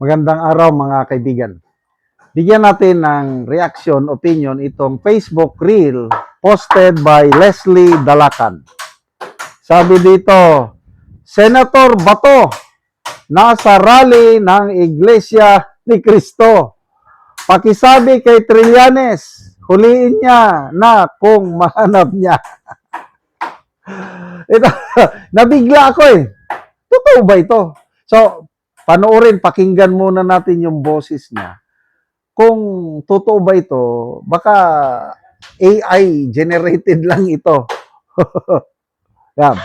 Magandang araw mga kaibigan. Bigyan natin ng reaction, opinion itong Facebook Reel posted by Leslie Dalacan. Sabi dito, Senator Bato, nasa rally ng Iglesia ni Cristo. Pakisabi kay Trillanes, huliin niya na kung mahanap niya. Ito, nabigla ako eh. Totoo ba ito? So, panoorin, pakinggan muna natin yung boses niya. Kung totoo ba ito, baka AI generated lang ito. Yan.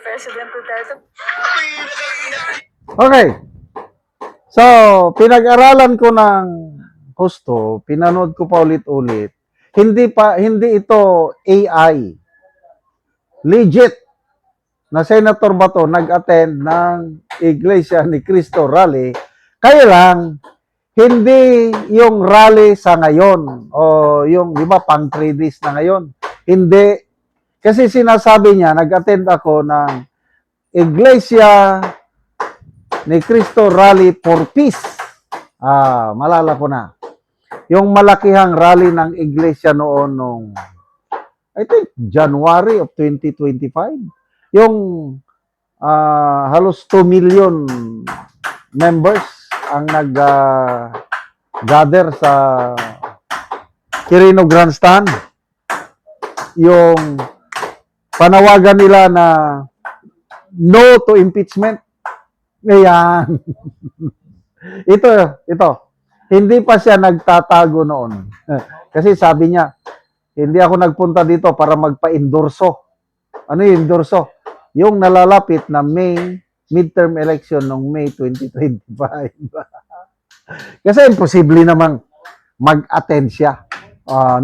President Duterte. Okay. So, pinag-aralan ko ng husto, pinanood ko pa ulit-ulit. Hindi ito AI. Legit na Senator Bato nag-attend ng Iglesia ni Cristo rally. Kaya lang, hindi yung rally sa ngayon o yung, di ba, pang 3 days na ngayon. Hindi. Kasi sinasabi niya, nag-attend ako ng Iglesia ni Cristo Rally for Peace. Malala ko na. Yung malakihang rally ng iglesia noon nung, I think, January of 2025. Yung halos 2 million members ang nag-gather sa Quirino Grandstand. Yung panawagan nila na no to impeachment. Ayan. ito. Hindi pa siya nagtatago noon. Kasi sabi niya, hindi ako nagpunta dito para magpa-endorso. Ano yung endorso? Yung nalalapit na midterm election noong May 2025. Kasi imposible namang mag-attend siya.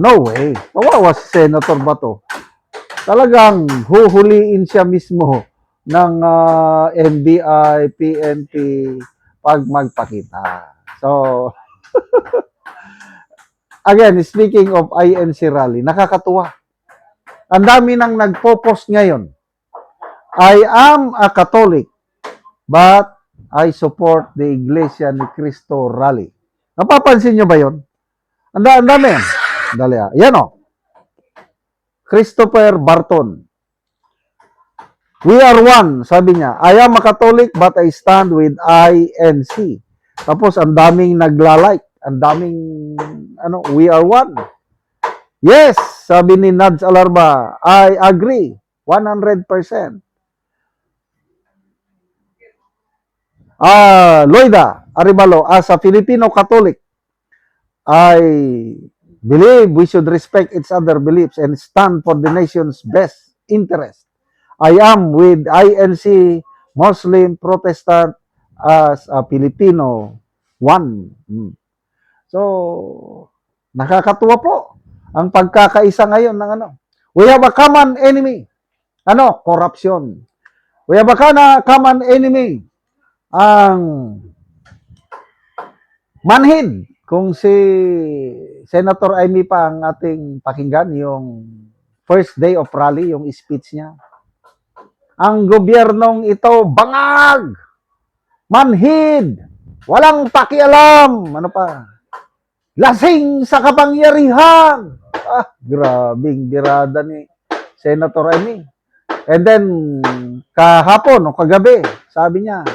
No way. Kawawa si Senator Bato. Talagang huhuliin siya mismo ng NBI, PNP pag magpakita. So, again, speaking of INC rally, nakakatuwa. Ang dami nang nagpo-post ngayon. I am a Catholic, but I support the Iglesia ni Cristo rally. Napapansin nyo ba yun? Ang dami. Dali. Yan o. Christopher Barton. We are one, sabi niya. I am a Catholic but I stand with INC. Tapos ang daming nagla-like, ang daming we are one. Yes, sabi ni Nads Alarba, I agree 100%. Loida Aribalo, as a Filipino Catholic, I believe we should respect each other's beliefs and stand for the nation's best interest. I am with INC, Muslim, Protestant, as a Filipino, one. So, nakakatuwa po ang pagkakaisa ngayon ng We have a common enemy. Corruption. We have a common enemy. Ang manhid. Kung si Senator Amy pa ang ating pakinggan, yung first day of rally, yung speech niya. Ang gobyernong ito, bangag, manhid, walang pakialam, lasing sa kapangyarihan. Grabing birada ni Senator Amy. And then, kahapon o kagabi, sabi niya,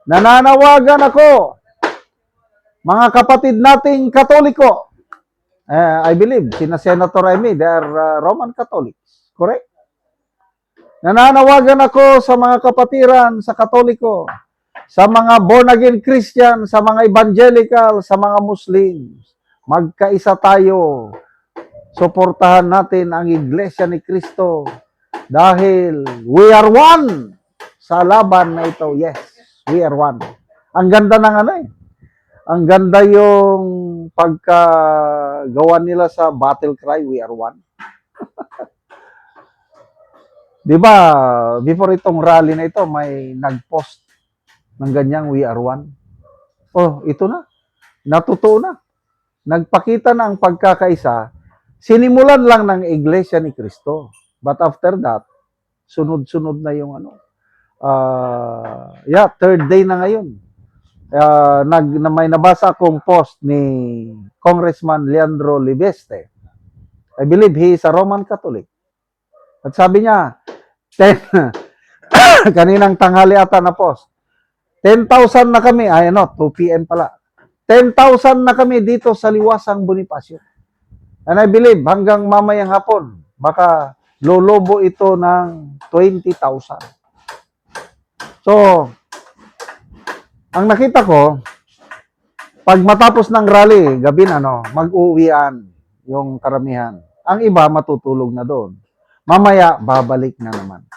nananawagan ako, mga kapatid nating Katoliko. I believe, sina Senator Amy, they are Roman Catholics. Correct? Nananawagan ako sa mga kapatiran sa Katoliko, sa mga born-again Christian, sa mga evangelical, sa mga Muslims. Magkaisa tayo. Suportahan natin ang Iglesia ni Cristo dahil we are one sa laban na ito. Yes, we are one. Ang ganda ng ano eh. Ang ganda yung pagkagawa nila sa battle cry, we are one. Di ba, before itong rally na ito, may nag-post ng ganyang we are one. Oh, ito na. Natutuo na. Nagpakita na ang pagkakaisa. Sinimulan lang ng Iglesia ni Cristo. But after that, sunod-sunod na yung ano. Third day na ngayon. May nabasa akong post ni Congressman Leandro Libeste. I believe he is a Roman Catholic. At sabi niya, kaninang tanghali ata na post, 10,000 na kami, 2 p.m. pala. 10,000 na kami dito sa Liwasang Bonifacio. And I believe hanggang mamayang hapon, baka lolobo ito ng 20,000. So, ang nakita ko, pag matapos ng rally, gabi na, mag-uwian yung karamihan. Ang iba matutulog na doon. Mamaya, babalik na naman.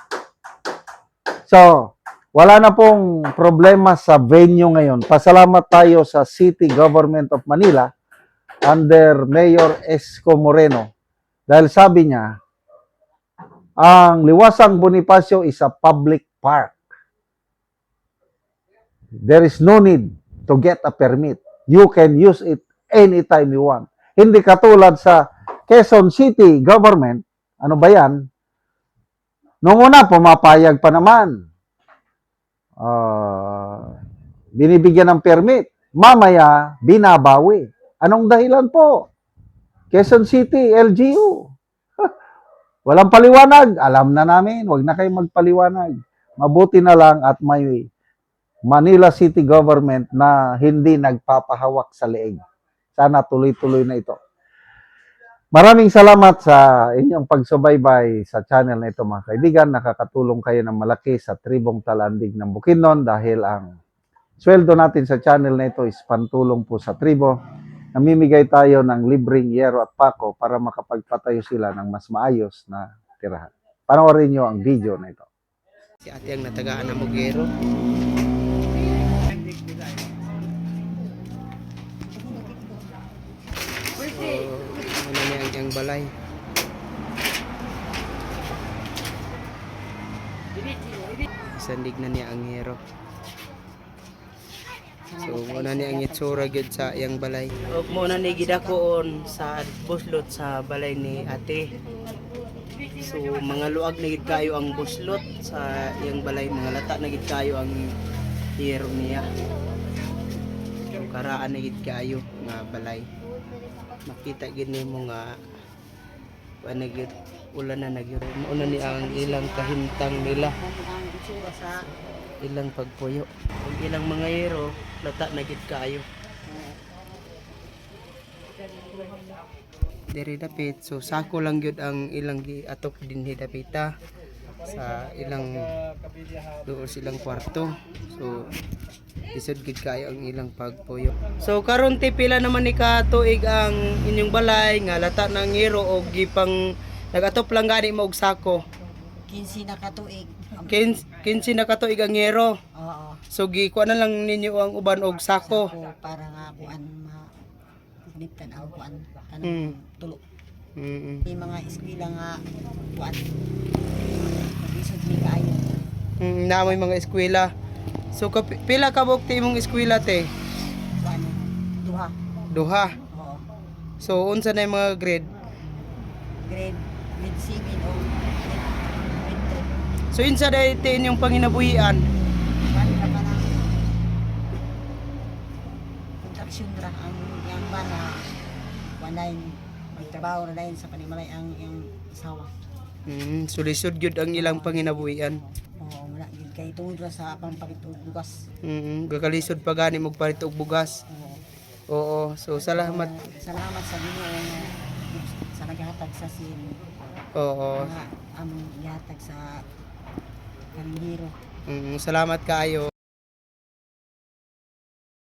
So, wala na pong problema sa venue ngayon. Pasalamat tayo sa City Government of Manila under Mayor Esco Moreno. Dahil sabi niya, ang Liwasang Bonifacio is a public park. There is no need to get a permit. You can use it anytime you want. Hindi katulad sa Quezon City Government. Ano ba yan? Noong una, pumapayag pa naman. Binibigyan ng permit. Mamaya, binabawi. Anong dahilan po? Quezon City, LGU. Walang paliwanag. Alam na namin. Huwag na kayo magpaliwanag. Mabuti na lang at may Manila City Government na hindi nagpapahawak sa leeg. Sana tuloy-tuloy na ito. Maraming salamat sa inyong pagsubaybay sa channel na ito mga kaibigan. Nakakatulong kayo ng malaki sa tribong Talandig ng Bukidnon dahil ang sweldo natin sa channel na ito is pantulong po sa tribo. Namimigay tayo ng libreng yero at pako para makapagpatayo sila ng mas maayos na tirahan. Panoorin nyo ang video na ito. Si ate ang natagaan ng Mugero. Ano niya ang balay. Sandig na niya ang hero. So muna niya ang itsura gyud sa iyang balay. O muna ni gidakoon sa buslot sa balay ni ate. So mga luag na gid kayo ang buslot sa iyang balay, mga lata na gid kayo ang hero niya. So karaan na gid kayo nga balay. Makita gid nimo nga panagid ulan na nagyud. Una ni ang ilang kahintang nila. Sa ilang pagpuyo. Ang ilang mga hero lata na gid kayo. Diri dapit, so sako lang gyud ang ilang giatok dinhi dapita sa ilang doon silang kwarto. So isod gid kayo ang ilang pagpuyo. So karon ti pila naman ni ka tuig ang inyong balay nga lata ng hero og gipang nagatop lang gani mo og sako. 15 na katuig. 15 na ka tuig ang hero. Oo. So gikuha na lang ninyo ang uban og sako. Sako para nga kuan ma-liptan ang kuan kanang tulo. May mga eskwela nga kuan. Bisod ni kaayo. Na may mga eskwela. So pila ka bukti imong eskwela te? Kuan duha. Duha. Oo. So unsa na yung mga grade? Grade mid 7 o mid 3. So insa day te inyong panginabuhian? Kuan ra pa nang kontraksyon ra ang yang bana kuan lain magtrabaho na lain sa panimalay ang asawa. Sulisod gyud ang ilang panginabuhian. Oo, wala gid kay tungod ra sa pampalit og bugas. Gakalisod pa gani mo palit og bugas. Oo, so salamat. Salamat sa Ginoo nga sa naghatag sa sin. Oo. Nga among ihatag sa kalinghiro. Salamat kaayo.